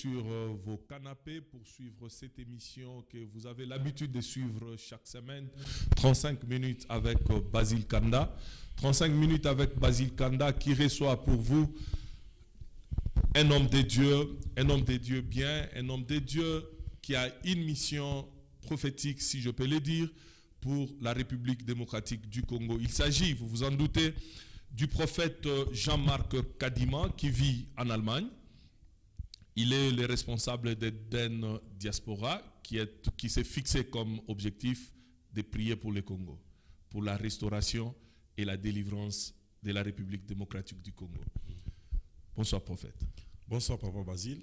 sur vos canapés pour suivre cette émission que vous avez l'habitude de suivre chaque semaine. 35 minutes avec Basile Kanda. 35 minutes avec Basile Kanda qui reçoit pour vous un homme de Dieu bien, un homme de Dieu qui a une mission prophétique, si je peux le dire, pour la République démocratique du Congo. Il s'agit, vous vous en doutez, du prophète Jean-Marc Kadima qui vit en Allemagne. Il est le responsable d'Eden Diaspora qui s'est fixé comme objectif de prier pour le Congo, pour la restauration et la délivrance de la République démocratique du Congo. Bonsoir prophète. Bonsoir Papa Basile.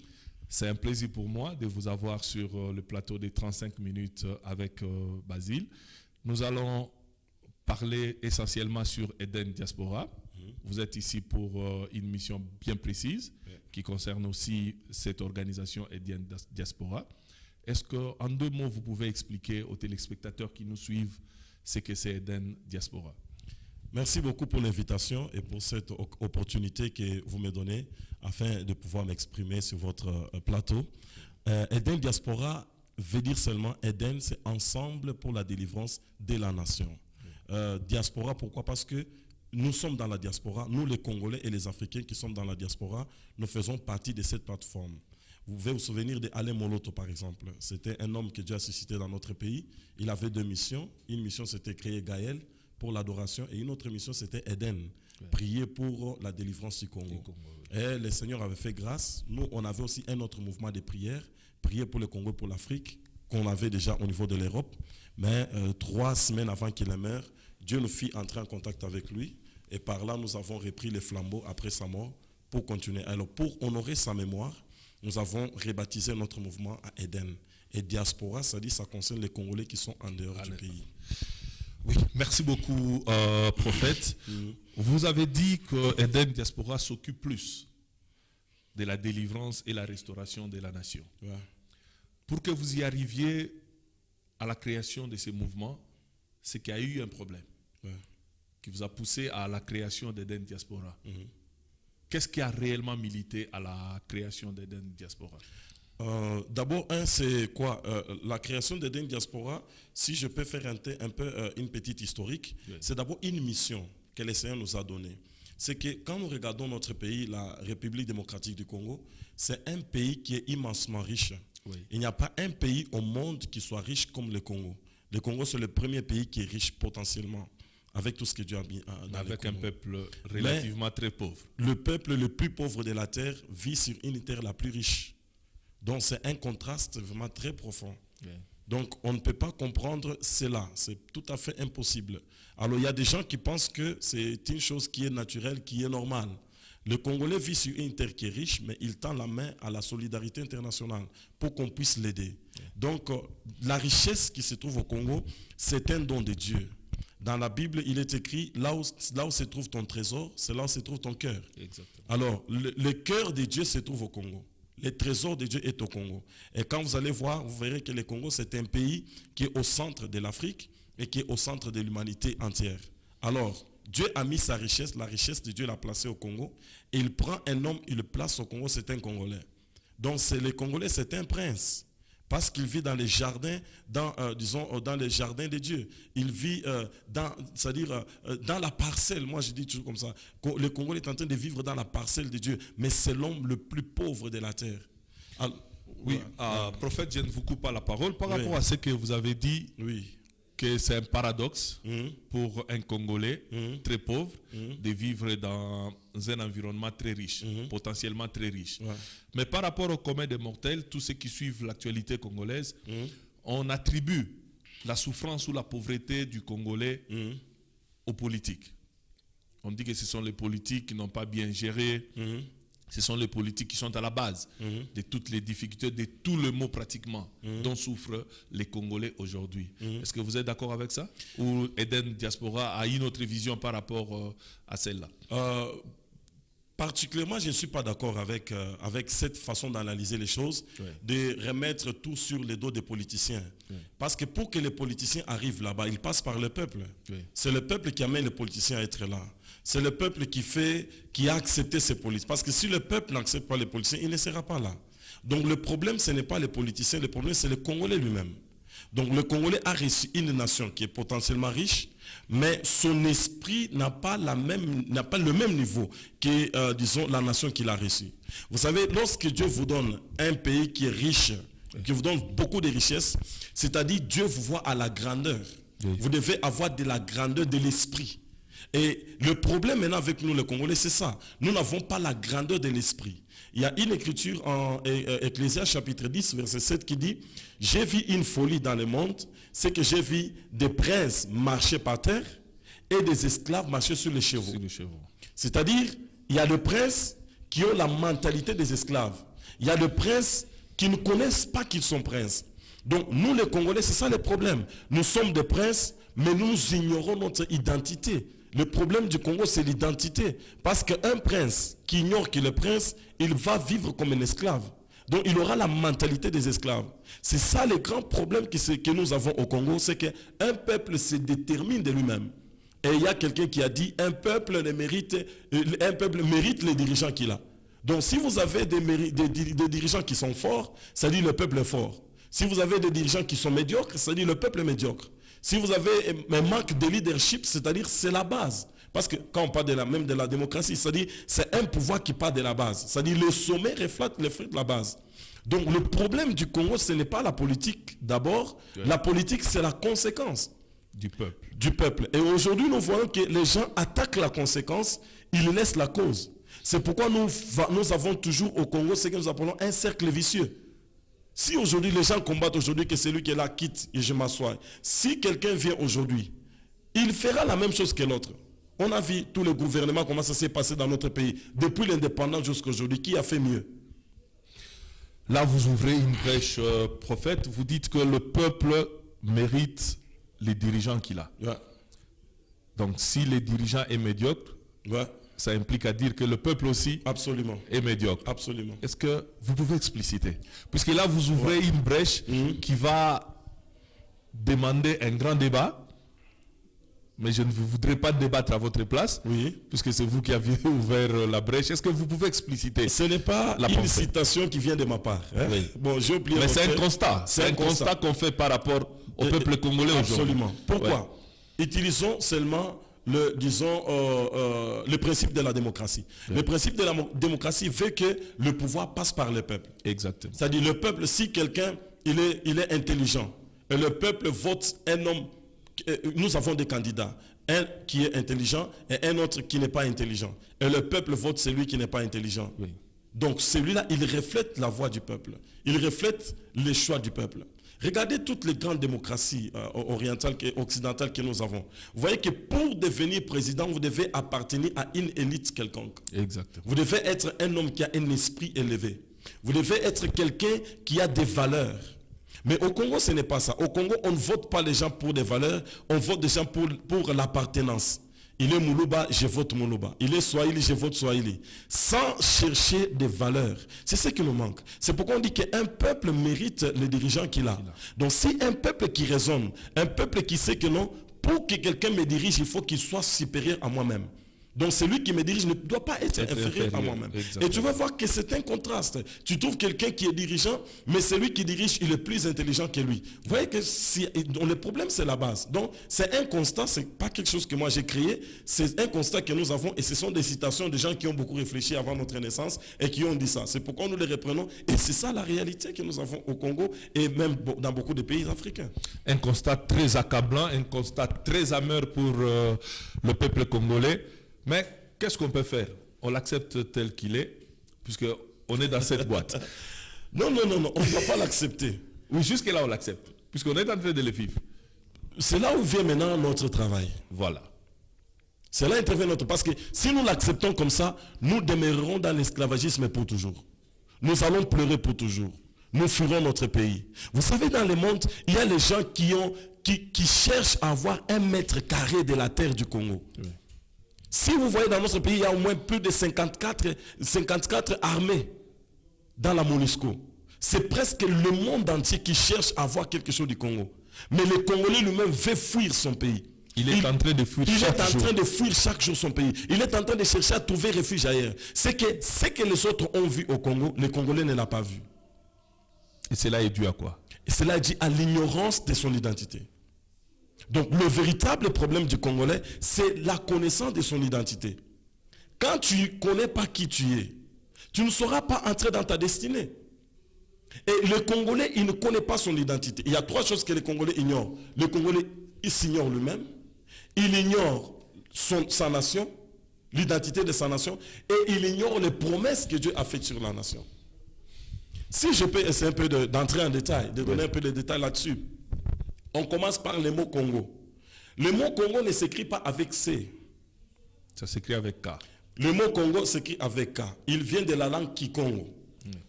C'est un plaisir pour moi de vous avoir sur le plateau des 35 minutes avec Basile. Nous allons parler essentiellement sur Eden Diaspora. Vous êtes ici pour une mission bien précise qui concerne aussi cette organisation Eden Diaspora. Est-ce qu'en 2 mots, vous pouvez expliquer aux téléspectateurs qui nous suivent ce que c'est Eden Diaspora? Merci beaucoup pour l'invitation et pour cette opportunité que vous me donnez afin de pouvoir m'exprimer sur votre plateau. Eden Diaspora veut dire seulement Eden, c'est ensemble pour la délivrance de la nation. Diaspora, pourquoi? Parce que nous sommes dans la diaspora, nous les Congolais et les Africains qui sommes dans la diaspora, nous faisons partie de cette plateforme. Vous pouvez vous souvenir d'Alain Moloto par exemple. C'était un homme que Dieu a suscité dans notre pays. Il avait 2 missions. Une mission c'était créer Gaël pour l'adoration et une autre mission c'était Eden, prier pour la délivrance du Congo. Et le Seigneur avait fait grâce. Nous on avait aussi un autre mouvement de prière, prier pour le Congo, pour l'Afrique, qu'on avait déjà au niveau de l'Europe. Mais 3 semaines avant qu'il meure, Dieu nous fit entrer en contact avec lui. Et par là, nous avons repris les flambeaux après sa mort pour continuer. Alors, pour honorer sa mémoire, nous avons rebaptisé notre mouvement à Eden. Et diaspora, ça dit, ça concerne les Congolais qui sont en dehors du pays. Oui, merci beaucoup, prophète. Vous avez dit que Eden Diaspora s'occupe plus de la délivrance et la restauration de la nation. Ouais. Pour que vous y arriviez à la création de ces mouvements, c'est qu'il y a eu un problème. Ouais. Qui vous a poussé à la création d'Eden Diaspora. Qu'est-ce qui a réellement milité à la création d'Eden Diaspora? D'abord, c'est quoi? La création d'Eden Diaspora, si je peux faire un peu une petite historique, c'est d'abord une mission que le Seigneur nous a donnée. C'est que quand nous regardons notre pays, la République démocratique du Congo, c'est un pays qui est immensement riche. Oui. Il n'y a pas un pays au monde qui soit riche comme le Congo. Le Congo, c'est le premier pays qui est riche potentiellement, avec tout ce que Dieu a mis dans avec un peuple relativement très pauvre. Le peuple le plus pauvre de la terre vit sur une terre la plus riche. Donc c'est un contraste vraiment très profond. Yeah. Donc on ne peut pas comprendre cela, c'est tout à fait impossible. Alors il y a des gens qui pensent que c'est une chose qui est naturelle, qui est normale. Le Congolais vit sur une terre qui est riche, mais il tend la main à la solidarité internationale pour qu'on puisse l'aider. Yeah. Donc la richesse qui se trouve au Congo, c'est un don de Dieu. Dans la Bible, il est écrit, là où se trouve ton trésor, c'est là où se trouve ton cœur. Exactement. Alors, le cœur de Dieu se trouve au Congo. Le trésor de Dieu est au Congo. Et quand vous allez voir, vous verrez que le Congo, c'est un pays qui est au centre de l'Afrique et qui est au centre de l'humanité entière. Alors, Dieu a mis sa richesse, la richesse de Dieu l'a placée au Congo. Et il prend un homme, il le place au Congo, c'est un Congolais. Donc, le Congolais, c'est un prince. Parce qu'il vit dans les jardins, dans les jardins de Dieu. Il vit dans la parcelle. Moi, je dis toujours comme ça. Le Congolais est en train de vivre dans la parcelle de Dieu. Mais c'est l'homme le plus pauvre de la terre. Alors, oui, prophète, je ne vous coupe pas la parole. Par rapport à ce que vous avez dit, que c'est un paradoxe pour un Congolais très pauvre de vivre dans un environnement très riche, potentiellement très riche. Ouais. Mais par rapport au commun des mortels, tous ceux qui suivent l'actualité congolaise, on attribue la souffrance ou la pauvreté du Congolais aux politiques. On dit que ce sont les politiques qui n'ont pas bien géré. Ce sont les politiques qui sont à la base de toutes les difficultés, de tout le mot pratiquement dont souffrent les Congolais aujourd'hui. Est-ce que vous êtes d'accord avec ça? Ou Eden Diaspora a une autre vision par rapport à celle-là? Particulièrement, je ne suis pas d'accord avec cette façon d'analyser les choses, de remettre tout sur les dos des politiciens. Parce que pour que les politiciens arrivent là-bas, ils passent par le peuple. C'est le peuple qui amène les politiciens à être là. C'est le peuple qui a accepté ces politiciens. Parce que si le peuple n'accepte pas les politiciens, il ne sera pas là. Donc le problème, ce n'est pas les politiciens, le problème, c'est le Congolais lui-même. Donc le Congolais a reçu une nation qui est potentiellement riche, mais son esprit n'a pas le même niveau que, disons, la nation qu'il a reçue. Vous savez, lorsque Dieu vous donne un pays qui est riche, qui vous donne beaucoup de richesses, c'est-à-dire Dieu vous voit à la grandeur. Oui. Vous devez avoir de la grandeur de l'esprit. Et le problème maintenant avec nous, les Congolais, c'est ça. Nous n'avons pas la grandeur de l'esprit. Il y a une écriture en Ecclésiaste chapitre 10, verset 7 qui dit « J'ai vu une folie dans le monde, c'est que j'ai vu des princes marcher par terre et des esclaves marcher sur les chevaux. » C'est-à-dire, il y a des princes qui ont la mentalité des esclaves. Il y a des princes qui ne connaissent pas qu'ils sont princes. Donc, nous les Congolais, c'est ça le problème. Nous sommes des princes, mais nous ignorons notre identité. Le problème du Congo, c'est l'identité. Parce qu'un prince qui ignore qu'il est prince, il va vivre comme un esclave. Donc, il aura la mentalité des esclaves. C'est ça le grand problème que nous avons au Congo, c'est qu'un peuple se détermine de lui-même. Et il y a quelqu'un qui a dit, un peuple mérite les dirigeants qu'il a. Donc, si vous avez des dirigeants qui sont forts, ça dit le peuple est fort. Si vous avez des dirigeants qui sont médiocres, ça dit le peuple est médiocre. Si vous avez un manque de leadership, c'est-à-dire c'est la base. Parce que quand on parle même de la démocratie, c'est-à-dire c'est un pouvoir qui part de la base. C'est-à-dire le sommet reflète les fruits de la base. Donc le problème du Congo, ce n'est pas la politique d'abord. Oui. La politique, c'est la conséquence du peuple. Du peuple. Et aujourd'hui, nous voyons que les gens attaquent la conséquence, ils laissent la cause. C'est pourquoi nous avons toujours au Congo ce que nous appelons un cercle vicieux. Si aujourd'hui les gens combattent aujourd'hui que celui qui est là quitte et je m'assois, si quelqu'un vient aujourd'hui, il fera la même chose que l'autre. On a vu tous les gouvernements, comment ça s'est passé dans notre pays, depuis l'indépendance jusqu'à aujourd'hui, qui a fait mieux? Là, vous ouvrez une brèche, prophète, vous dites que le peuple mérite les dirigeants qu'il a. Ouais. Donc, si les dirigeants sont médiocres, ouais, ça implique à dire que le peuple aussi absolument est médiocre. Absolument. Est-ce que vous pouvez expliciter? Puisque là, vous ouvrez une brèche qui va demander un grand débat, mais je ne voudrais pas débattre à votre place, puisque c'est vous qui avez ouvert la brèche. Est-ce que vous pouvez expliciter? Ce n'est pas une citation qui vient de ma part. Hein? Oui. Bon, j'ai oublié. Mais c'est un constat. C'est un constat qu'on fait par rapport au peuple congolais aujourd'hui. Absolument. Pourquoi? Utilisons seulement le principe de la démocratie. Oui. Le principe de la démocratie veut que le pouvoir passe par le peuple. Exactement. C'est-à-dire le peuple, si quelqu'un il est intelligent, et le peuple vote un homme, nous avons des candidats, un qui est intelligent et un autre qui n'est pas intelligent. Et le peuple vote celui qui n'est pas intelligent. Oui. Donc celui-là, il reflète la voix du peuple. Il reflète les choix du peuple. Regardez toutes les grandes démocraties orientales et occidentales que nous avons. Vous voyez que pour devenir président, vous devez appartenir à une élite quelconque. Exactement. Vous devez être un homme qui a un esprit élevé. Vous devez être quelqu'un qui a des valeurs. Mais au Congo, ce n'est pas ça. Au Congo, on ne vote pas les gens pour des valeurs, on vote des gens pour l'appartenance. Il est Moulouba, je vote Moulouba. Il est Swahili, je vote Swahili. Sans chercher des valeurs. C'est ce qui nous manque. C'est pourquoi on dit qu'un peuple mérite les dirigeants qu'il a. Donc si un peuple qui raisonne, un peuple qui sait que non, pour que quelqu'un me dirige, il faut qu'il soit supérieur à moi-même. Donc celui qui me dirige ne doit pas être inférieur à moi-même. Et tu vas voir que c'est un contraste. Tu trouves quelqu'un qui est dirigeant, mais celui qui dirige, il est plus intelligent que lui. Vous voyez que le problème, c'est la base. Donc c'est un constat, ce n'est pas quelque chose que moi j'ai créé, c'est un constat que nous avons et ce sont des citations de gens qui ont beaucoup réfléchi avant notre naissance et qui ont dit ça. C'est pourquoi nous les reprenons et c'est ça la réalité que nous avons au Congo et même dans beaucoup de pays africains. Un constat très accablant, un constat très amer pour le peuple congolais. Mais qu'est-ce qu'on peut faire? On l'accepte tel qu'il est, puisqu'on est dans cette boîte. Non, on ne va pas l'accepter. Oui, jusque là on l'accepte, puisqu'on est en train de le vivre. C'est là où vient maintenant notre travail. Voilà. C'est là où intervient notre... Parce que si nous l'acceptons comme ça, nous demeurerons dans l'esclavagisme pour toujours. Nous allons pleurer pour toujours. Nous fuirons notre pays. Vous savez, dans le monde, il y a les gens qui cherchent à avoir 1 mètre carré de la terre du Congo. Oui. Si vous voyez dans notre pays, il y a au moins plus de 54 armées dans la MONUSCO. C'est presque le monde entier qui cherche à avoir quelque chose du Congo. Mais le Congolais lui-même veut fuir son pays. Il est en train de fuir chaque jour son pays. Il est en train de chercher à trouver refuge ailleurs. Ce que les autres ont vu au Congo, les Congolais ne l'ont pas vu. Et cela est dû à quoi? Et cela est dû à l'ignorance de son identité. Donc le véritable problème du Congolais, c'est la connaissance de son identité. Quand tu ne connais pas qui tu es, tu ne sauras pas entrer dans ta destinée. Et le Congolais, il ne connaît pas son identité. Il y a 3 choses que les Congolais ignorent. Le Congolais, il s'ignore lui-même, il ignore sa nation, l'identité de sa nation, et il ignore les promesses que Dieu a faites sur la nation. Si je peux essayer un peu d'entrer en détail, de donner un peu de détails là-dessus, on commence par le mot Congo. Le mot Congo ne s'écrit pas avec C. Ça s'écrit avec K. Le mot Congo s'écrit avec K. Il vient de la langue Kikongo,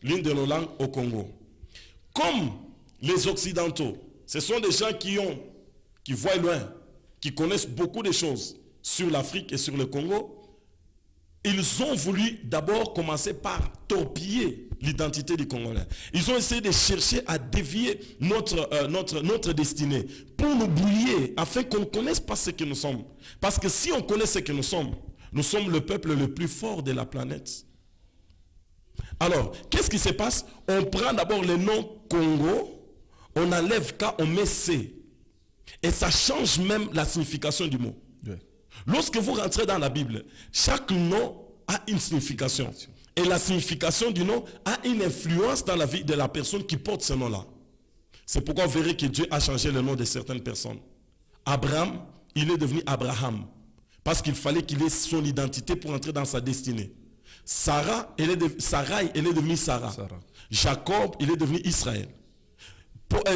l'une de nos langues au Congo. Comme les Occidentaux, ce sont des gens qui voient loin, qui connaissent beaucoup de choses sur l'Afrique et sur le Congo. Ils ont voulu d'abord commencer par torpiller l'identité du Congolais. Ils ont essayé de chercher à dévier notre destinée pour nous brouiller afin qu'on ne connaisse pas ce que nous sommes. Parce que si on connaît ce que nous sommes le peuple le plus fort de la planète. Alors, qu'est-ce qui se passe? On prend d'abord le nom Congo, on enlève K, on met C. Et ça change même la signification du mot. Oui. Lorsque vous rentrez dans la Bible, chaque nom a une signification. Et la signification du nom a une influence dans la vie de la personne qui porte ce nom-là. C'est pourquoi vous verrez que Dieu a changé le nom de certaines personnes. Abraham, il est devenu Abraham. Parce qu'il fallait qu'il ait son identité pour entrer dans sa destinée. Sarai, elle est devenue Sarah. Jacob, il est devenu Israël.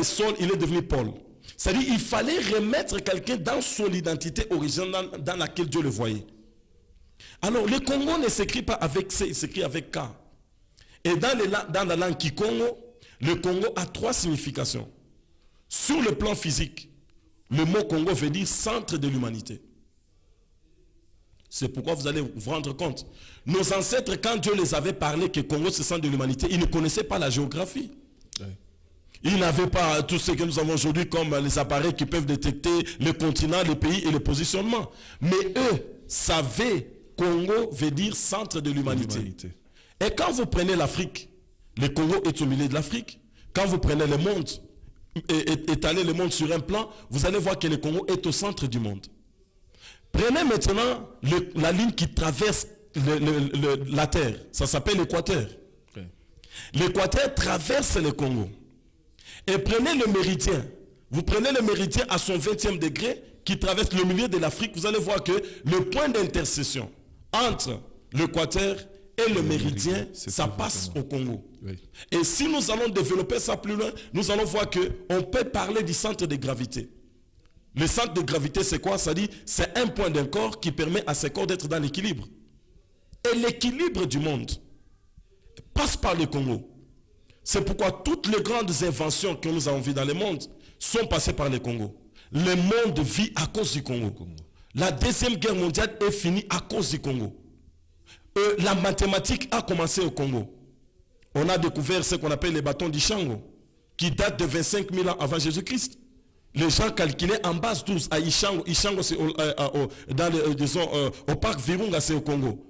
Saul, il est devenu Paul. C'est-à-dire qu'il fallait remettre quelqu'un dans son identité originale dans laquelle Dieu le voyait. Alors, le Congo ne s'écrit pas avec C, il s'écrit avec K. Et dans la langue Kikongo, le Congo a 3 significations. Sur le plan physique, le mot Congo veut dire centre de l'humanité. C'est pourquoi vous allez vous rendre compte. Nos ancêtres, quand Dieu les avait parlé que Congo c'est le centre de l'humanité, ils ne connaissaient pas la géographie. Oui. Ils n'avaient pas tout ce que nous avons aujourd'hui comme les appareils qui peuvent détecter les continents, les pays et les positionnements. Mais eux savaient Congo veut dire centre de l'humanité. Et quand vous prenez l'Afrique, le Congo est au milieu de l'Afrique. Quand vous prenez le monde, étalez le monde sur un plan, vous allez voir que le Congo est au centre du monde. Prenez maintenant la ligne qui traverse la Terre. Ça s'appelle l'équateur. Okay. L'équateur traverse le Congo. Et prenez le méridien. Vous prenez le méridien à son 20e degré qui traverse le milieu de l'Afrique. Vous allez voir que le point d'intersection entre l'équateur et le méridien, ça passe au Congo. Oui. Et si nous allons développer ça plus loin, nous allons voir qu'on peut parler du centre de gravité. Le centre de gravité, c'est quoi? Ça dit, c'est un point d'un corps qui permet à ce corps d'être dans l'équilibre. Et l'équilibre du monde passe par le Congo. C'est pourquoi toutes les grandes inventions que nous avons vues dans le monde sont passées par le Congo. Le monde vit à cause du Congo. La Deuxième Guerre mondiale est finie à cause du Congo. La mathématique a commencé au Congo. On a découvert ce qu'on appelle les bâtons d'Ishango, qui datent de 25 000 ans avant Jésus-Christ. Les gens calculaient en base 12 à Ishango. Ishango, c'est au parc Virunga, c'est au Congo.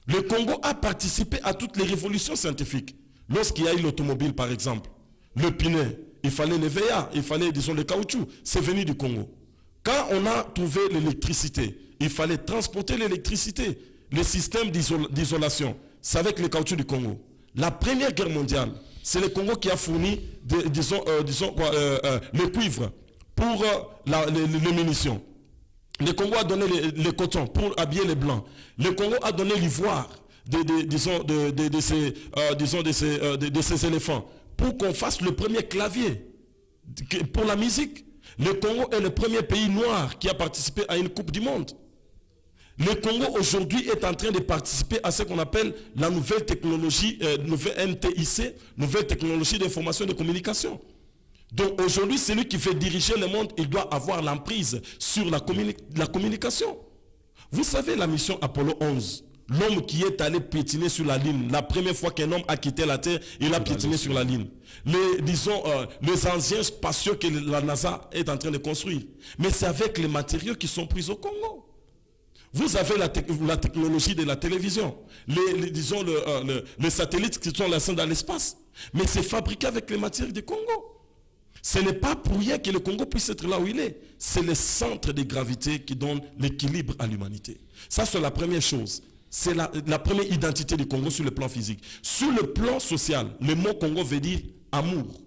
Le Congo a participé à toutes les révolutions scientifiques. Lorsqu'il y a eu l'automobile, par exemple, le pneu, il fallait les VA, il fallait, disons, le caoutchouc. C'est venu du Congo. Quand on a trouvé l'électricité, il fallait transporter l'électricité. Le système d'isolation, c'est avec le caoutchouc du Congo. La Première Guerre mondiale, c'est le Congo qui a fourni, le cuivre pour les munitions. Le Congo a donné le coton pour habiller les blancs. Le Congo a donné l'ivoire de ces éléphants pour qu'on fasse le premier clavier pour la musique. Le Congo est le premier pays noir qui a participé à une Coupe du Monde. Le Congo aujourd'hui est en train de participer à ce qu'on appelle la nouvelle technologie, nouvelle NTIC, nouvelle technologie d'information et de communication. Donc aujourd'hui, celui qui fait diriger le monde, il doit avoir l'emprise sur la communication. Vous savez la mission Apollo 11, l'homme qui est allé piétiner sur la Lune, la première fois qu'un homme a quitté la Terre, il a piétiné sur la Lune. Les engins spatiaux que la NASA est en train de construire. Mais c'est avec les matériaux qui sont pris au Congo. Vous avez la technologie de la télévision, disons les satellites qui sont lancés dans l'espace. Mais c'est fabriqué avec les matières du Congo. Ce n'est pas pour rien que le Congo puisse être là où il est. C'est le centre de gravité qui donne l'équilibre à l'humanité. Ça, c'est la première chose. C'est la première identité du Congo sur le plan physique. Sur le plan social, le mot Congo veut dire amour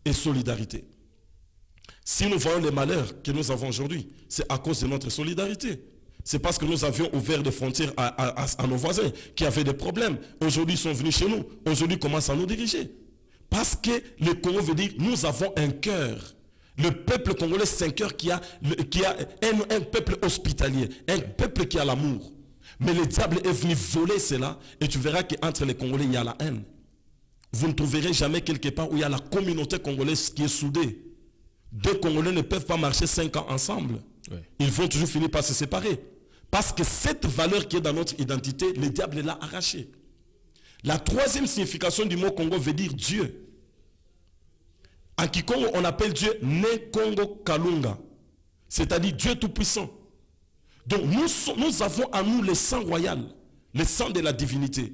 et solidarité. Si nous voyons les malheurs que nous avons aujourd'hui, c'est à cause de notre solidarité. C'est parce que nous avions ouvert des frontières à nos voisins qui avaient des problèmes. Aujourd'hui, ils sont venus chez nous. Aujourd'hui, ils commencent à nous diriger. Parce que le Congo veut dire, nous avons un cœur. Le peuple congolais, c'est un cœur qui a un peuple hospitalier, un peuple qui a l'amour. Mais le diable est venu voler cela, et tu verras qu'entre les Congolais, il y a la haine. Vous ne trouverez jamais quelque part où il y a la communauté congolaise qui est soudée. Deux Congolais ne peuvent pas marcher 5 ans ensemble. Ouais. Ils vont toujours finir par se séparer. Parce que cette valeur qui est dans notre identité, le diable l'a arrachée. La troisième signification du mot Congo veut dire Dieu. En Kikongo, on appelle Dieu Nekongo Kalunga, c'est-à-dire Dieu Tout-Puissant. Donc nous avons en nous le sang royal, le sang de la divinité.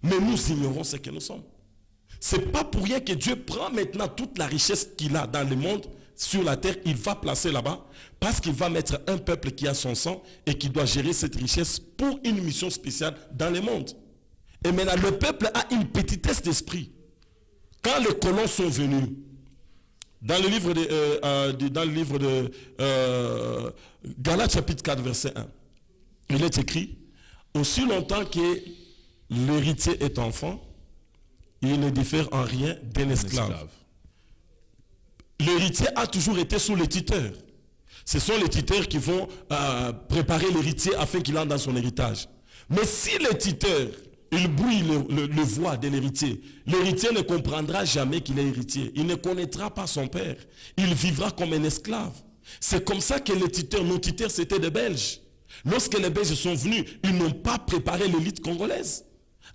Mais nous ignorons ce que nous sommes. Ce n'est pas pour rien que Dieu prend maintenant toute la richesse qu'il a dans le monde, sur la terre, il va placer là-bas, parce qu'il va mettre un peuple qui a son sang et qui doit gérer cette richesse pour une mission spéciale dans le monde. Et maintenant, le peuple a une petitesse d'esprit. Quand les colons sont venus, dans le livre de Galates chapitre 4, verset 1, il est écrit, aussi longtemps que l'héritier est enfant, il ne diffère en rien d'un esclave. L'héritier a toujours été sous les tuteurs. Ce sont les tuteurs qui vont préparer l'héritier afin qu'il entre dans son héritage. Mais si le tuteur, il brouille le voie de l'héritier ne comprendra jamais qu'il est héritier. Il ne connaîtra pas son père. Il vivra comme un esclave. C'est comme ça que les tuteurs, nos tuteurs, c'était des Belges. Lorsque les Belges sont venus, ils n'ont pas préparé l'élite congolaise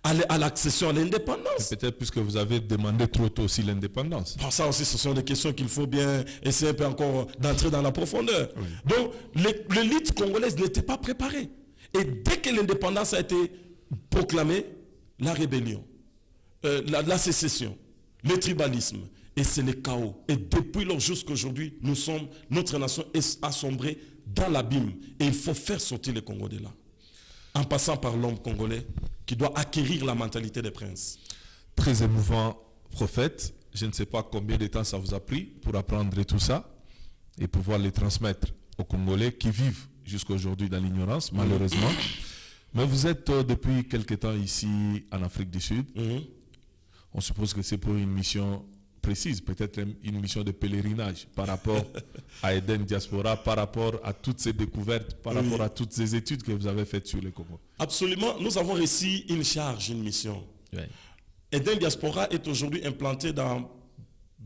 à l'accession à l'indépendance. Peut-être puisque vous avez demandé trop tôt aussi l'indépendance. Pour ça aussi, ce sont des questions qu'il faut bien essayer un peu encore d'entrer dans la profondeur. Oui. Donc, l'élite congolaise n'était pas préparée. Et dès que l'indépendance a été proclamée, la rébellion, la sécession, le tribalisme, et c'est le chaos. Et depuis lors jusqu'à aujourd'hui, notre nation est assombrée dans l'abîme. Et il faut faire sortir le Congo de là. En passant par l'homme congolais qui doit acquérir la mentalité des princes. Très émouvant, prophète. Je ne sais pas combien de temps ça vous a pris pour apprendre tout ça et pouvoir les transmettre aux Congolais qui vivent jusqu'à aujourd'hui dans l'ignorance, malheureusement. Mais vous êtes depuis quelque temps ici en Afrique du Sud. On suppose que c'est pour une mission précise, peut-être une mission de pèlerinage par rapport à Eden Diaspora, par rapport à toutes ces découvertes, par rapport à toutes ces études que vous avez faites sur le Congo. Absolument, nous avons reçu une charge, une mission. Oui. Eden Diaspora est aujourd'hui implanté dans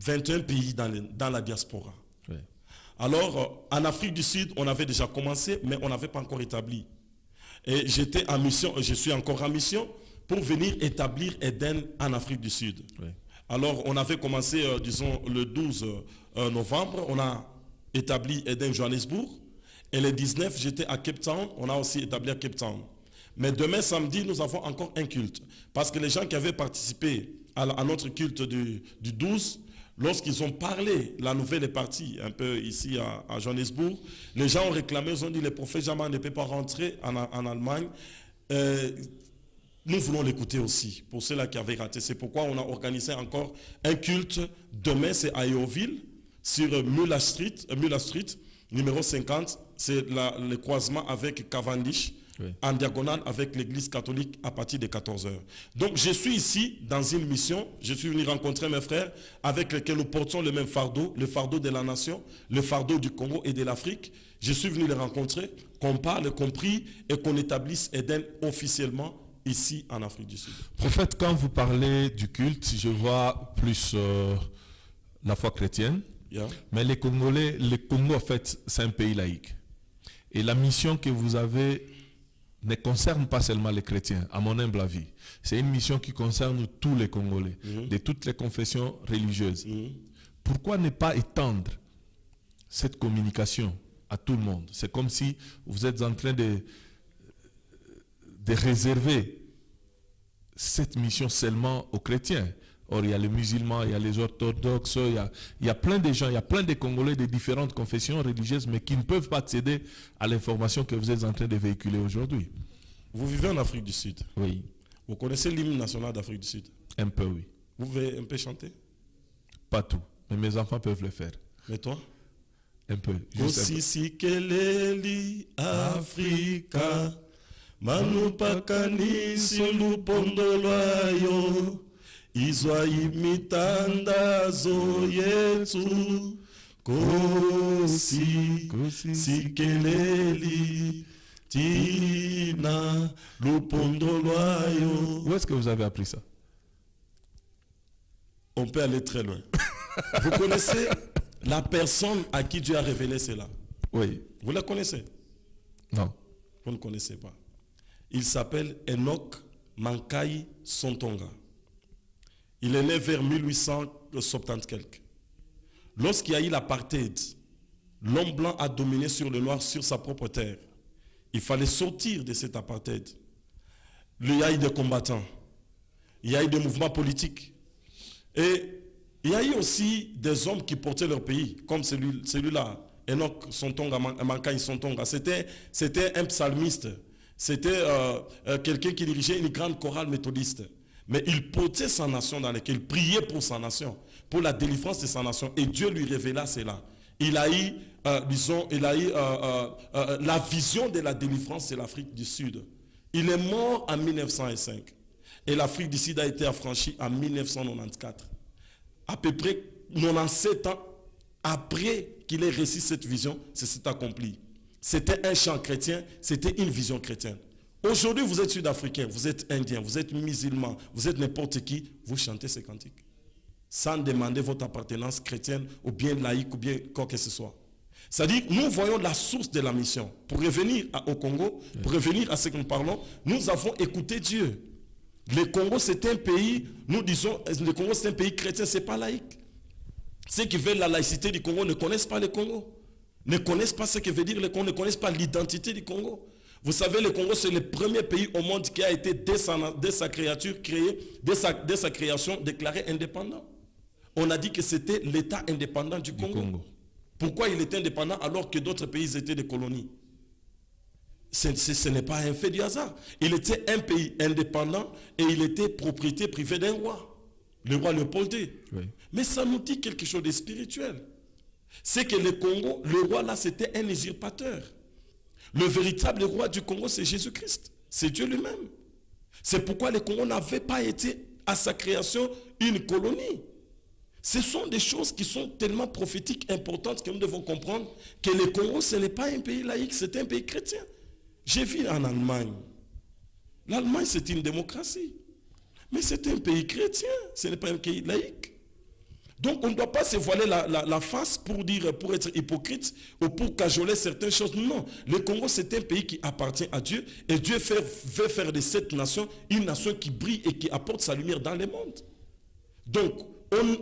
21 pays dans la diaspora. Oui. Alors, en Afrique du Sud, on avait déjà commencé, mais on n'avait pas encore établi. Et j'étais en mission, je suis encore en mission pour venir établir Eden en Afrique du Sud. Oui. Alors, on avait commencé, disons, le 12 novembre, on a établi Eden Johannesburg. Et le 19, j'étais à Cape Town, on a aussi établi à Cape Town. Mais demain, samedi, nous avons encore un culte. Parce que les gens qui avaient participé à notre culte du 12, lorsqu'ils ont parlé, la nouvelle est partie un peu ici à Johannesburg, les gens ont réclamé, ils ont dit, le prophète Jamal ne peut pas rentrer en Allemagne. Nous voulons l'écouter aussi, pour ceux-là qui avaient raté. C'est pourquoi on a organisé encore un culte. Demain, c'est à Yeoville, sur Muller Street, numéro 50. C'est le croisement avec Cavendish, oui, en diagonale avec l'église catholique à partir de 14h. Donc, je suis ici dans une mission. Je suis venu rencontrer mes frères avec lesquels nous portons le même fardeau, le fardeau de la nation, le fardeau du Congo et de l'Afrique. Je suis venu les rencontrer, qu'on parle, qu'on prie et qu'on établisse Eden officiellement ici en Afrique du Sud. Prophète, quand vous parlez du culte, je vois plus la foi chrétienne, mais les Congolais, le Congo en fait, c'est un pays laïque. Et la mission que vous avez ne concerne pas seulement les chrétiens, à mon humble avis. C'est une mission qui concerne tous les Congolais, de toutes les confessions religieuses. Pourquoi ne pas étendre cette communication à tout le monde? C'est comme si vous êtes en train de de réserver cette mission seulement aux chrétiens. Or, il y a les musulmans, il y a les orthodoxes, il y a plein de gens, il y a plein de Congolais de différentes confessions religieuses, mais qui ne peuvent pas accéder à l'information que vous êtes en train de véhiculer aujourd'hui. Vous vivez en Afrique du Sud. Oui. Vous connaissez l'hymne national d'Afrique du Sud? Un peu, oui. Vous pouvez un peu chanter? Pas tout, mais mes enfants peuvent le faire. Mais toi? Un peu. Aussi si keleli Afrika manupakani silupondolwayo izwa imitandazo yetu kosi si keleli tina lupondolwayo. Où est-ce que vous avez appris ça? On peut aller très loin. Vous connaissez la personne à qui Dieu a révélé cela? Oui. Vous la connaissez? Non. Vous ne connaissez pas. Il s'appelle Enoch Mankai Sontonga. Il est né vers 1870 quelque. Lorsqu'il y a eu l'apartheid, l'homme blanc a dominé sur le noir sur sa propre terre. Il fallait sortir de cet apartheid. Il y a eu des combattants. Il y a eu des mouvements politiques. Et il y a eu aussi des hommes qui portaient leur pays, comme celui-là, Enoch Sontonga, Mankai Sontonga. C'était un psalmiste. C'était quelqu'un qui dirigeait une grande chorale méthodiste. Mais il portait sa nation dans laquelle il priait pour sa nation, pour la délivrance de sa nation. Et Dieu lui révéla cela. Il a eu, la vision de la délivrance de l'Afrique du Sud. Il est mort en 1905. Et l'Afrique du Sud a été affranchie en 1994. À peu près 97 ans après qu'il ait réussi cette vision, c'est s'est accompli. C'était un chant chrétien, c'était une vision chrétienne. Aujourd'hui, vous êtes sud-africain, vous êtes indien, vous êtes musulman, vous êtes n'importe qui, vous chantez ces cantiques. Sans demander votre appartenance chrétienne ou bien laïque ou bien quoi que ce soit. C'est-à-dire, nous voyons la source de la mission. Pour revenir au Congo, pour revenir à ce que nous parlons, nous avons écouté Dieu. Le Congo, c'est un pays, nous disons, le Congo, c'est un pays chrétien, ce n'est pas laïque. Ceux qui veulent la laïcité du Congo ne connaissent pas le Congo. Ne connaissent pas ce que veut dire le Congo, ne connaissent pas l'identité du Congo. Vous savez, le Congo, c'est le premier pays au monde qui a été, dès sa création, déclaré indépendant. On a dit que c'était l'État indépendant du Congo. Pourquoi il était indépendant alors que d'autres pays étaient des colonies? Ce n'est pas un fait du hasard. Il était un pays indépendant et il était propriété privée d'un roi, le roi Léopold II. Oui. Mais ça nous dit quelque chose de spirituel. C'est que le Congo, le roi là, c'était un usurpateur. Le véritable roi du Congo, c'est Jésus-Christ. C'est Dieu lui-même. C'est pourquoi le Congo n'avait pas été, à sa création, une colonie. Ce sont des choses qui sont tellement prophétiques, importantes, que nous devons comprendre que le Congo, ce n'est pas un pays laïque, c'est un pays chrétien. J'ai vu en Allemagne. L'Allemagne, c'est une démocratie. Mais c'est un pays chrétien, ce n'est pas un pays laïque. Donc on ne doit pas se voiler la face pour être hypocrite ou pour cajoler certaines choses. Non, le Congo, c'est un pays qui appartient à Dieu. Et Dieu veut faire de cette nation une nation qui brille et qui apporte sa lumière dans le monde. Donc,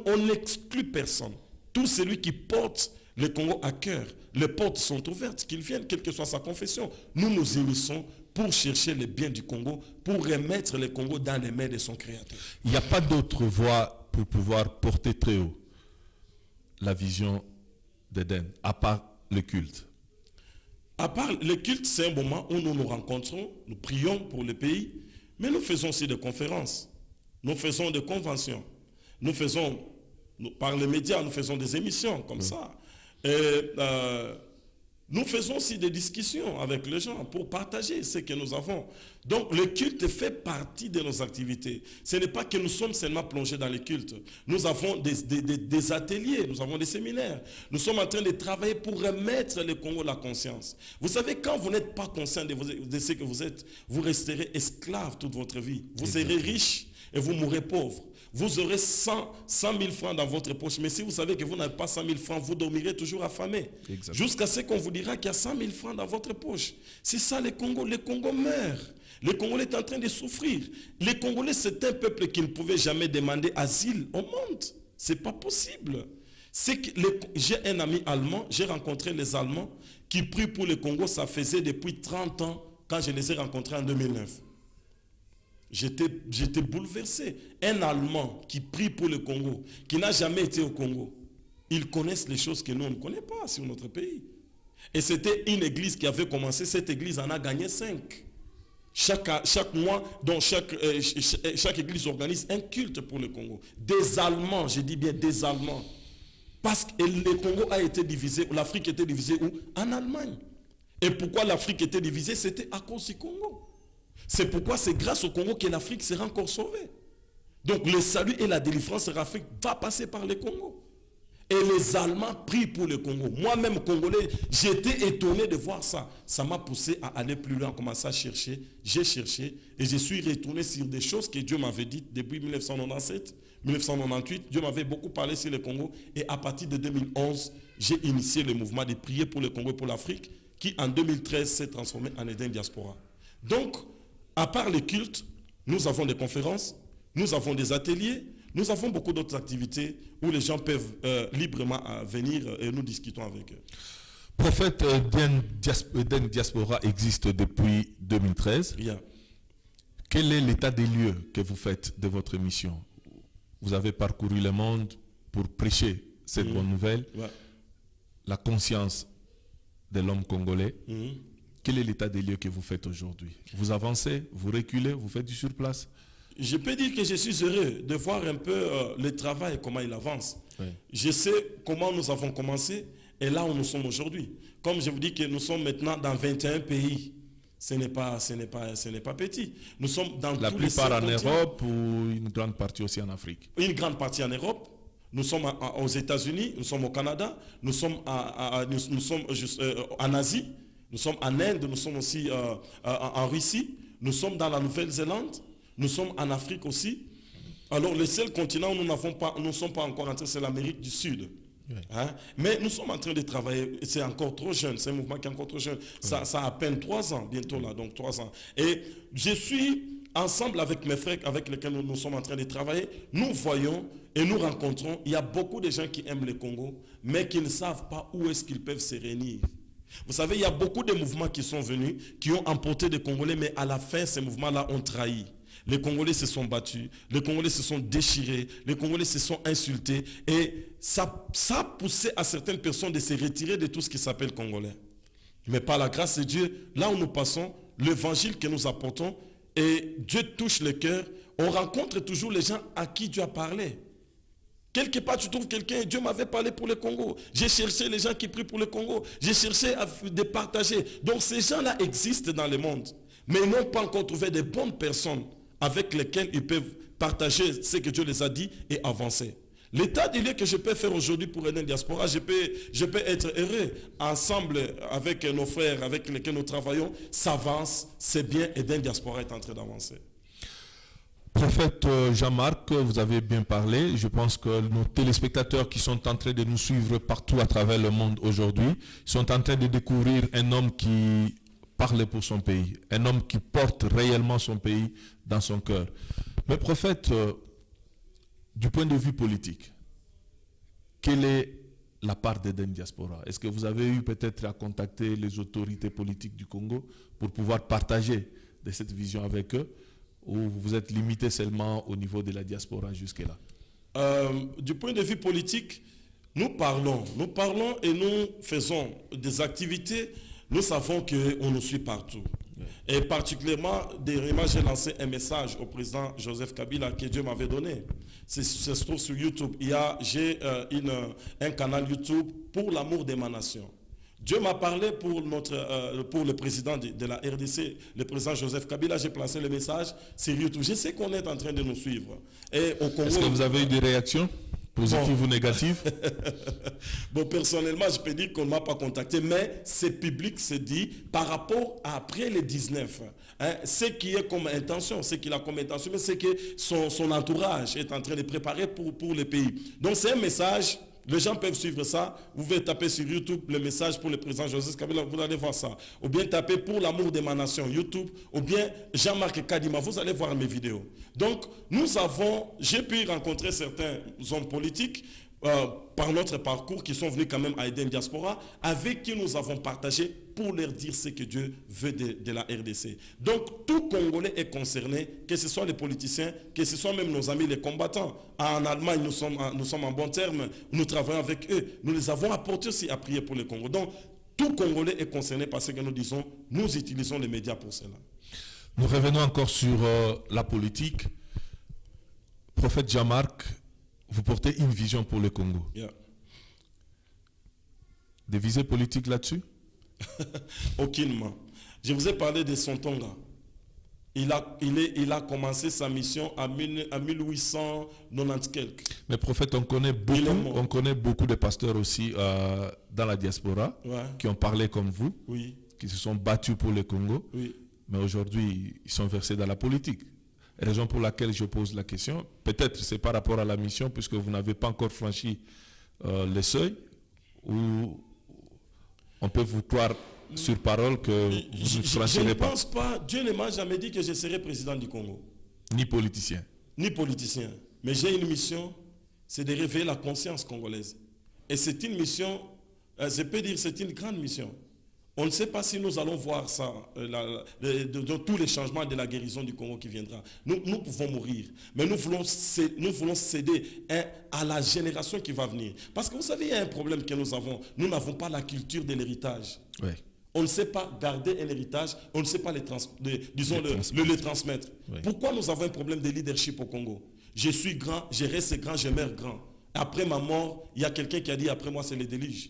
on n'exclut personne. Tout celui qui porte le Congo à cœur, les portes sont ouvertes, qu'il vienne, quelle que soit sa confession. Nous nous unissons pour chercher le bien du Congo, pour remettre le Congo dans les mains de son Créateur. Il n'y a pas d'autre voie pour pouvoir porter très haut la vision d'Éden, à part le culte. À part le culte, c'est un moment où nous nous rencontrons, nous prions pour le pays, mais nous faisons aussi des conférences, nous faisons des conventions, nous faisons, par les médias, nous faisons des émissions comme ça. Et nous faisons aussi des discussions avec les gens pour partager ce que nous avons. Donc le culte fait partie de nos activités. Ce n'est pas que nous sommes seulement plongés dans le culte. Nous avons des ateliers, nous avons des séminaires. Nous sommes en train de travailler pour remettre le Congo la conscience. Vous savez, quand vous n'êtes pas conscient de ce que vous êtes, vous resterez esclave toute votre vie. Vous serez riche et vous mourrez pauvre. Vous aurez 100 000 francs dans votre poche. Mais si vous savez que vous n'avez pas 100 000 francs, vous dormirez toujours affamé. Jusqu'à ce qu'on vous dira qu'il y a 100 000 francs dans votre poche. C'est ça le Congo. Le Congo meurt. Le Congolais est en train de souffrir. Les Congolais, c'est un peuple qui ne pouvait jamais demander asile au monde. Ce n'est pas possible. J'ai un ami allemand, j'ai rencontré les Allemands qui prient pour le Congo, ça faisait depuis 30 ans quand je les ai rencontrés en 2009. J'étais bouleversé. Un Allemand qui prie pour le Congo, qui n'a jamais été au Congo, ils connaissent les choses que nous, on ne connaît pas sur notre pays. Et c'était une église qui avait commencé, cette église en a gagné 5. Chaque mois, donc chaque église organise un culte pour le Congo. Des Allemands, je dis bien des Allemands. Parce que le Congo a été divisé, l'Afrique était divisée où? En Allemagne. Et pourquoi l'Afrique était divisée? C'était à cause du Congo. C'est pourquoi c'est grâce au Congo que l'Afrique sera encore sauvée. Donc le salut et la délivrance de l'Afrique va passer par le Congo. Et les Allemands prient pour le Congo. Moi-même, Congolais, j'étais étonné de voir ça. Ça m'a poussé à aller plus loin, à commencer à chercher. J'ai cherché et je suis retourné sur des choses que Dieu m'avait dites depuis 1997, 1998. Dieu m'avait beaucoup parlé sur le Congo. Et à partir de 2011, j'ai initié le mouvement de prier pour le Congo et pour l'Afrique, qui en 2013 s'est transformé en Eden Diaspora. Donc, à part les cultes, nous avons des conférences, nous avons des ateliers, nous avons beaucoup d'autres activités où les gens peuvent librement venir et nous discutons avec eux. Prophète, Eden Diaspora existe depuis 2013. Yeah. Quel est l'état des lieux que vous faites de votre mission? Vous avez parcouru le monde pour prêcher cette bonne nouvelle, la conscience de l'homme congolais. Quel est l'état des lieux que vous faites aujourd'hui? Vous avancez, vous reculez, vous faites du surplace? Je peux dire que je suis heureux de voir un peu le travail, comment il avance. Oui. Je sais comment nous avons commencé et là où nous sommes aujourd'hui. Comme je vous dis que nous sommes maintenant dans 21 pays. Ce n'est pas petit. Nous sommes dans la tous les plupart en Europe ou une grande partie aussi en Afrique? Une grande partie en Europe. Nous sommes aux États-Unis, nous sommes au Canada, nous sommes en Asie, nous sommes en Inde, nous sommes aussi en Russie, nous sommes dans la Nouvelle-Zélande, nous sommes en Afrique aussi. Alors le seul continent où nous ne sommes pas encore entrés, c'est l'Amérique du Sud. Oui. Hein? Mais nous sommes en train de travailler, c'est encore trop jeune, c'est un mouvement qui est encore trop jeune. Oui. Ça a à peine 3 ans, bientôt là, donc 3 ans. Et je suis ensemble avec mes frères avec lesquels nous sommes en train de travailler, nous voyons et nous rencontrons, il y a beaucoup de gens qui aiment le Congo, mais qui ne savent pas où est-ce qu'ils peuvent se réunir. Vous savez, il y a beaucoup de mouvements qui sont venus, qui ont emporté des Congolais, mais à la fin, ces mouvements-là ont trahi. Les Congolais se sont battus, les Congolais se sont déchirés, les Congolais se sont insultés, et ça a poussé à certaines personnes de se retirer de tout ce qui s'appelle Congolais. Mais par la grâce de Dieu, là où nous passons, l'évangile que nous apportons, et Dieu touche le cœur, on rencontre toujours les gens à qui Dieu a parlé. Quelque part, tu trouves quelqu'un, Dieu m'avait parlé pour le Congo. J'ai cherché les gens qui prient pour le Congo. J'ai cherché à partager. Donc ces gens-là existent dans le monde. Mais ils n'ont pas encore trouvé de bonnes personnes avec lesquelles ils peuvent partager ce que Dieu les a dit et avancer. L'état des lieux que je peux faire aujourd'hui pour Eden Diaspora, je peux être heureux. Ensemble avec nos frères avec lesquels nous travaillons, ça avance, c'est bien, Eden Diaspora est en train d'avancer. Prophète Jean-Marc, vous avez bien parlé. Je pense que nos téléspectateurs qui sont en train de nous suivre partout à travers le monde aujourd'hui sont en train de découvrir un homme qui parle pour son pays, un homme qui porte réellement son pays dans son cœur. Mais prophète, du point de vue politique, quelle est la part d'Eden Diaspora? Est-ce que vous avez eu peut-être à contacter les autorités politiques du Congo pour pouvoir partager de cette vision avec eux? Ou vous êtes limité seulement au niveau de la diaspora jusque-là? Du point de vue politique, nous parlons et nous faisons des activités. Nous savons qu'on nous suit partout. Oui. Et particulièrement, dernièrement, j'ai lancé un message au président Joseph Kabila que Dieu m'avait donné. Ça se trouve sur YouTube. J'ai un canal YouTube pour l'amour de ma nation. Dieu m'a parlé pour le président de la RDC, le président Joseph Kabila. J'ai placé le message sur YouTube. Je sais qu'on est en train de nous suivre. Est-ce que vous avez eu des réactions positives ou négatives? Bon, personnellement, je peux dire qu'on ne m'a pas contacté, mais c'est public, c'est dit, par rapport à après les 19. Hein, ce qui est comme intention, ce qu'il a comme intention, mais c'est que son entourage est en train de préparer pour le pays. Donc c'est un message. Les gens peuvent suivre ça. Vous pouvez taper sur YouTube le message pour le président Joseph Kabila, vous allez voir ça. Ou bien taper pour l'amour de ma nation, YouTube. Ou bien Jean-Marc Kadima, vous allez voir mes vidéos. Donc, j'ai pu rencontrer certains hommes politiques par notre parcours qui sont venus quand même à Eden Diaspora, avec qui nous avons partagé pour leur dire ce que Dieu veut de la RDC. Donc, tout Congolais est concerné, que ce soit les politiciens, que ce soit même nos amis les combattants. En Allemagne, nous sommes en bon terme, nous travaillons avec eux. Nous les avons apportés aussi à prier pour le Congo. Donc, tout Congolais est concerné par ce que nous disons. Nous utilisons les médias pour cela. Nous revenons encore sur la politique. Prophète Jean-Marc, vous portez une vision pour le Congo. Yeah. Des visées politiques là-dessus? Aucunement. Je vous ai parlé de Sontonga. Il a commencé sa mission à 1890 quelques. Mais prophète, on connaît beaucoup de pasteurs aussi dans la diaspora, qui ont parlé comme vous, qui se sont battus pour le Congo, mais aujourd'hui ils sont versés dans la politique. Raison pour laquelle je pose la question, peut-être c'est par rapport à la mission, puisque vous n'avez pas encore franchi le seuil, ou on peut vous croire sur parole que vous ne franchirez pas. Je ne pense pas, Dieu ne m'a jamais dit que je serai président du Congo. Ni politicien. Ni politicien. Mais j'ai une mission, c'est de réveiller la conscience congolaise. Et c'est une mission, je peux dire c'est une grande mission. On ne sait pas si nous allons voir ça, tous les changements de la guérison du Congo qui viendra. Nous pouvons mourir, mais nous voulons céder à la génération qui va venir. Parce que vous savez, il y a un problème que nous avons. Nous n'avons pas la culture de l'héritage. Oui. On ne sait pas garder un héritage, on ne sait pas le transmettre. Oui. Pourquoi nous avons un problème de leadership au Congo? Je suis grand, je reste grand, je meurs grand. Après ma mort, il y a quelqu'un qui a dit après moi c'est le déluge.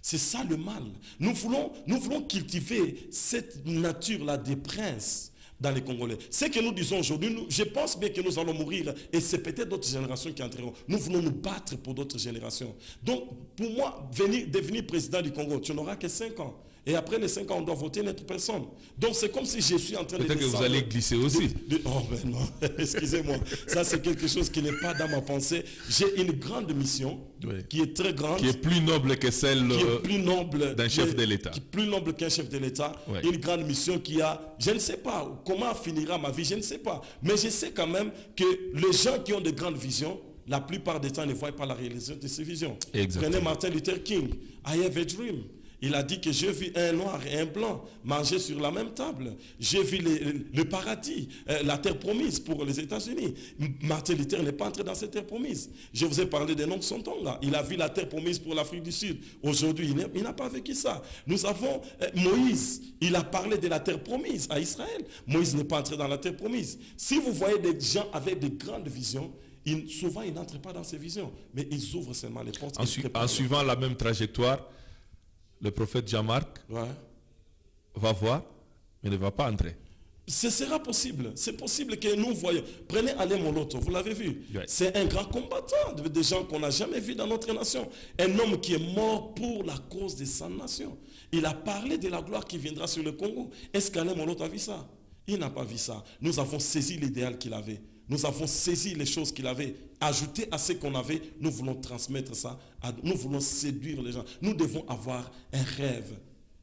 C'est ça le mal. Nous voulons cultiver cette nature-là des princes dans les Congolais. Ce que nous disons aujourd'hui, je pense bien que nous allons mourir et c'est peut-être d'autres générations qui entreront. Nous voulons nous battre pour d'autres générations. Donc, pour moi, devenir président du Congo, tu n'auras que 5 ans. Et après les 5 ans, on doit voter une autre personne. Donc c'est comme si je suis en train de... Peut-être que vous allez glisser aussi. Oh ben non, excusez-moi. Ça c'est quelque chose qui n'est pas dans ma pensée. J'ai une grande mission qui est très grande. Qui est plus noble que celle d'un chef de l'État. Qui est plus noble qu'un chef de l'État. Une grande mission qui a... Je ne sais pas comment finira ma vie, je ne sais pas. Mais je sais quand même que les gens qui ont de grandes visions, la plupart des temps ne voient pas la réalisation de ces visions. Exactement. Prenez Martin Luther King. I have a dream. Il a dit que j'ai vu un noir et un blanc manger sur la même table. J'ai vu le paradis, la terre promise pour les États-Unis. Martin Luther n'est pas entré dans cette terre promise. Je vous ai parlé des noms de Sontonga. Il a vu la terre promise pour l'Afrique du Sud. Aujourd'hui, il n'a pas vécu ça. Nous avons Moïse. Il a parlé de la terre promise à Israël. Moïse n'est pas entré dans la terre promise. Si vous voyez des gens avec de grandes visions, souvent ils n'entrent pas dans ces visions, mais ils ouvrent seulement les portes. En suivant la même trajectoire, le prophète Jean-Marc va voir, mais ne va pas entrer. Ce sera possible. C'est possible que nous voyons. Prenez Alain Moloto, vous l'avez vu. C'est un grand combattant, des gens qu'on n'a jamais vus dans notre nation. Un homme qui est mort pour la cause de sa nation. Il a parlé de la gloire qui viendra sur le Congo. Est-ce qu'Alain Moloto a vu ça? Il n'a pas vu ça. Nous avons saisi l'idéal qu'il avait. Nous avons saisi les choses qu'il avait, ajouté à ce qu'on avait, nous voulons transmettre ça, nous voulons séduire les gens. Nous devons avoir un rêve.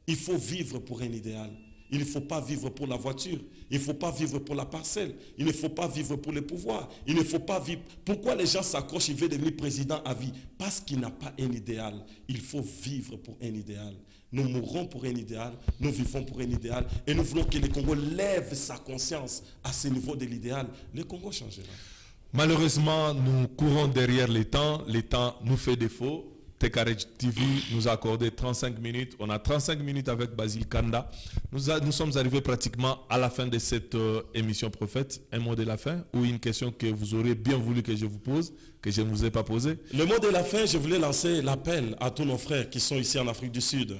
Il faut vivre pour un idéal. Il ne faut pas vivre pour la voiture. Il ne faut pas vivre pour la parcelle. Il ne faut pas vivre pour le pouvoir. Il ne faut pas vivre... Pourquoi les gens s'accrochent, ils veulent devenir président à vie? Parce qu'il n'a pas un idéal. Il faut vivre pour un idéal. Nous mourrons pour un idéal, nous vivons pour un idéal et nous voulons que le Congo lève sa conscience à ce niveau de l'idéal. Le Congo changera. Malheureusement, nous courons derrière les temps nous fait défaut. Tekarech TV nous a accordé 35 minutes. On a 35 minutes avec Basile Kanda. Nous sommes arrivés pratiquement à la fin de cette émission Prophète. Un mot de la fin ou une question que vous aurez bien voulu que je vous pose, que je ne vous ai pas posée? Le mot de la fin, je voulais lancer l'appel à tous nos frères qui sont ici en Afrique du Sud.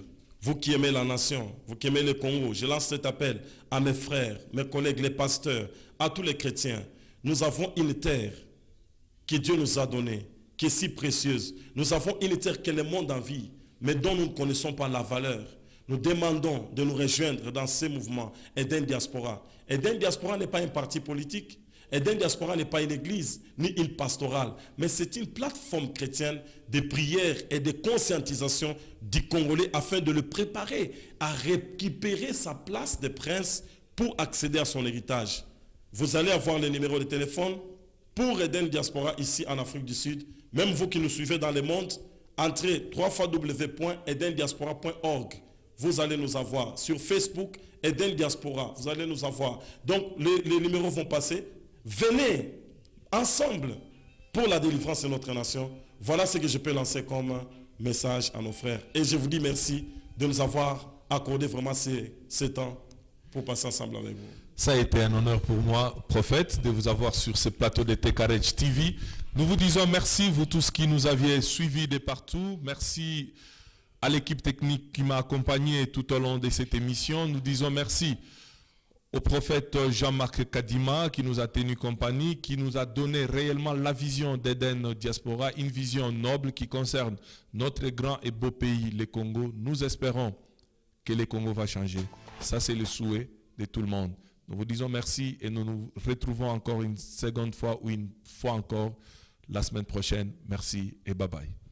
Vous qui aimez la nation, vous qui aimez le Congo, je lance cet appel à mes frères, mes collègues, les pasteurs, à tous les chrétiens. Nous avons une terre que Dieu nous a donnée, qui est si précieuse. Nous avons une terre que le monde envie, mais dont nous ne connaissons pas la valeur. Nous demandons de nous rejoindre dans ces mouvements Eden Diaspora. Eden Diaspora n'est pas un parti politique. Eden Diaspora n'est pas une église, ni une pastorale, mais c'est une plateforme chrétienne de prière et de conscientisation du Congolais afin de le préparer à récupérer sa place de prince pour accéder à son héritage. Vous allez avoir le numéro de téléphone pour Eden Diaspora ici en Afrique du Sud. Même vous qui nous suivez dans le monde, entrez www.edendiaspora.org vous allez nous avoir. Sur Facebook, Eden Diaspora, vous allez nous avoir. Donc, les numéros vont passer. Venez ensemble pour la délivrance de notre nation. Voilà ce que je peux lancer comme message à nos frères. Et je vous dis merci de nous avoir accordé vraiment ces temps pour passer ensemble avec vous. Ça a été un honneur pour moi, prophète, de vous avoir sur ce plateau de Tekarej TV. Nous vous disons merci, vous tous qui nous aviez suivis de partout. Merci à l'équipe technique qui m'a accompagné tout au long de cette émission. Nous disons merci au prophète Jean-Marc Kadima qui nous a tenu compagnie, qui nous a donné réellement la vision d'Eden Diaspora, une vision noble qui concerne notre grand et beau pays, le Congo. Nous espérons que le Congo va changer. Ça, c'est le souhait de tout le monde. Nous vous disons merci et nous nous retrouvons encore une seconde fois ou une fois encore la semaine prochaine. Merci et bye bye.